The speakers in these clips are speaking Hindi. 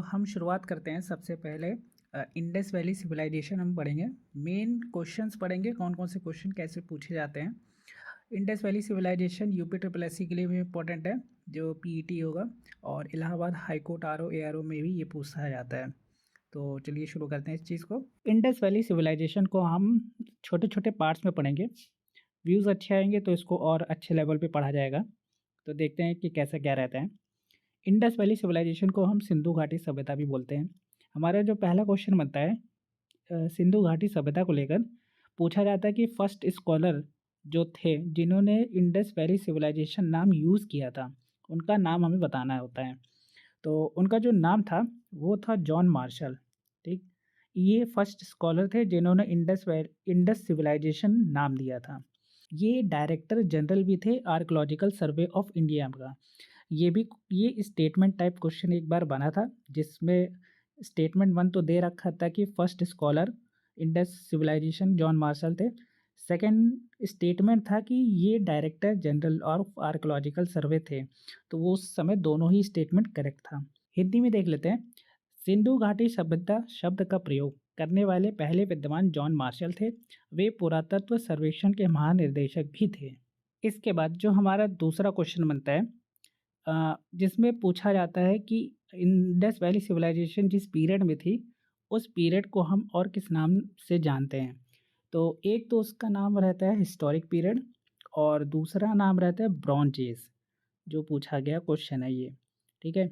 हम शुरुआत करते हैं। सबसे पहले इंडस वैली सिविलाइजेशन हम पढ़ेंगे। मेन क्वेश्चंस पढ़ेंगे, कौन कौन से क्वेश्चन कैसे पूछे जाते हैं। Indus Valley Civilisation UP triple S C के लिए भी इम्पोर्टेंट है, जो पीईटी होगा, और Allahabad High Court RO ARO में भी ये पूछा जाता है। तो चलिए शुरू करते हैं इस चीज़ को। इंडस वैली सिविलाइजेशन को हम छोटे छोटे पार्ट्स में पढ़ेंगे। व्यूज़ अच्छे आएंगे तो इसको और अच्छे लेवल पे पढ़ा जाएगा। तो देखते हैं कि कैसे क्या रहता है। इंडस वैली सिविलाइजेशन को हम सिंधु घाटी सभ्यता भी बोलते हैं। हमारा जो पहला क्वेश्चन बनता है सिंधु घाटी सभ्यता को लेकर पूछा जाता है कि फर्स्ट स्कॉलर जो थे जिन्होंने इंडस वैली सिविलाइजेशन नाम यूज़ किया था, उनका नाम हमें बताना होता है। तो उनका जो नाम था वो था जॉन मार्शल। ठीक, ये फर्स्ट स्कॉलर थे जिन्होंने इंडस सिविलाइजेशन नाम दिया था। ये डायरेक्टर जनरल भी थे आर्कोलॉजिकल सर्वे ऑफ इंडिया का। ये स्टेटमेंट टाइप क्वेश्चन एक बार बना था, जिसमें स्टेटमेंट 1 तो दे रखा था कि first scholar Indus Civilisation John Marshall थे। सेकंड स्टेटमेंट था कि ये Director General of Archaeological Survey थे। तो वो उस समय दोनों ही स्टेटमेंट करेक्ट था। हिंदी में देख लेते हैं। सिंधु घाटी सभ्यता शब्द का प्रयोग करने वाले पहले विद्वान जॉन मार्शल थे। वे पुरातत्व सर्वेक्षण के महानिर्देशक भी थे। इसके बाद जो हमारा दूसरा क्वेश्चन बनता है, जिसमें पूछा जाता है कि इंडस वैली सिविलाइजेशन जिस पीरियड में थी, उस पीरियड को हम और किस नाम से जानते हैं। तो एक तो उसका नाम रहता है हिस्टोरिक पीरियड, और दूसरा नाम रहता है ब्रॉन्ज एज। जो पूछा गया क्वेश्चन है ये। ठीक है,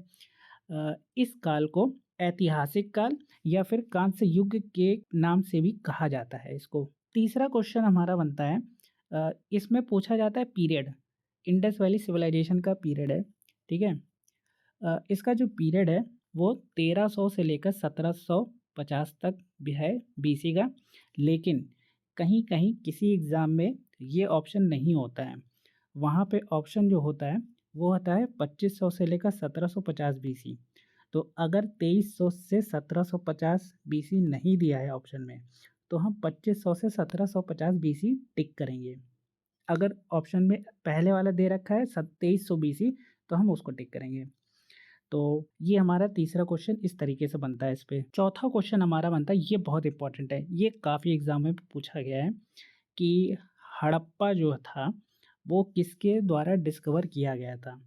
इस काल को ऐतिहासिक काल या फिर कांस्य युग के नाम से भी कहा जाता है इसको। तीसरा क्वेश्चन हमारा बनता है, इसमें पूछा जाता है पीरियड, इंडस वैली सिविलाइजेशन का पीरियड है। ठीक है, इसका जो पीरियड है वो 1300 से लेकर 1750 तक भी है बीसी का। लेकिन कहीं कहीं किसी एग्ज़ाम में ये ऑप्शन नहीं होता है। वहाँ पे ऑप्शन जो होता है वो होता है 2500 से लेकर 1750 बीसी। तो अगर 2300 से 1750 बीसी नहीं दिया है ऑप्शन में, तो हम 2500 से 1750 बीसी टिक करेंगे। अगर ऑप्शन में पहले वाला दे रखा है 2300 बीसी, तो हम उसको टिक करेंगे। तो ये हमारा तीसरा क्वेश्चन इस तरीके से बनता है। इस पे चौथा क्वेश्चन हमारा बनता है, ये बहुत इंपॉर्टेंट है, ये काफ़ी एग्जाम में पूछा गया है कि हड़प्पा जो था वो किसके द्वारा डिस्कवर किया गया था।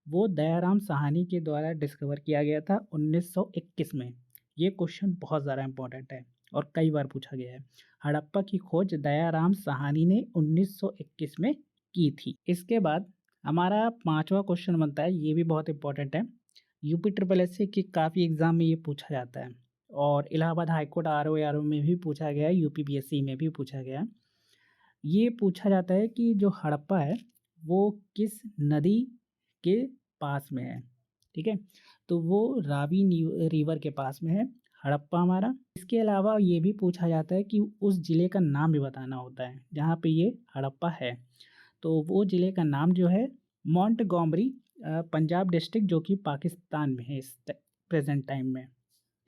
वो दयाराम साहनी के द्वारा डिस्कवर किया गया था 1921 में। ये क्वेश्चन बहुत ज़्यादा इंपॉर्टेंट है और कई बार पूछा गया है। हड़प्पा की खोज दयाराम साहनी ने 1921 में की थी। इसके बाद हमारा पांचवा क्वेश्चन बनता है, ये भी बहुत इंपॉर्टेंट है। यूपी ट्रिपल एस सी के काफ़ी एग्जाम में ये पूछा जाता है, और इलाहाबाद हाईकोर्ट आरओ आरओ में भी पूछा गया है, यूपी पीएससी में भी पूछा गया है। ये पूछा जाता है कि जो हड़प्पा है वो किस नदी के पास में है। ठीक है, तो वो रावी रिवर के पास में है हड़प्पा हमारा। इसके अलावा ये भी पूछा जाता है कि उस ज़िले का नाम भी बताना होता है जहाँ पे ये हड़प्पा है। तो वो ज़िले का नाम जो है मोंटगोमरी, पंजाब डिस्ट्रिक्ट, जो कि पाकिस्तान में है इस प्रेजेंट टाइम में।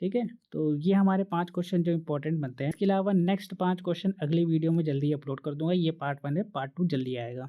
ठीक है, तो ये हमारे 5 क्वेश्चन जो इंपॉर्टेंट बनते हैं। इसके अलावा नेक्स्ट 5 क्वेश्चन अगली वीडियो में जल्दी अपलोड कर दूंगा। ये पार्ट 1 है, पार्ट 2 जल्दी आएगा।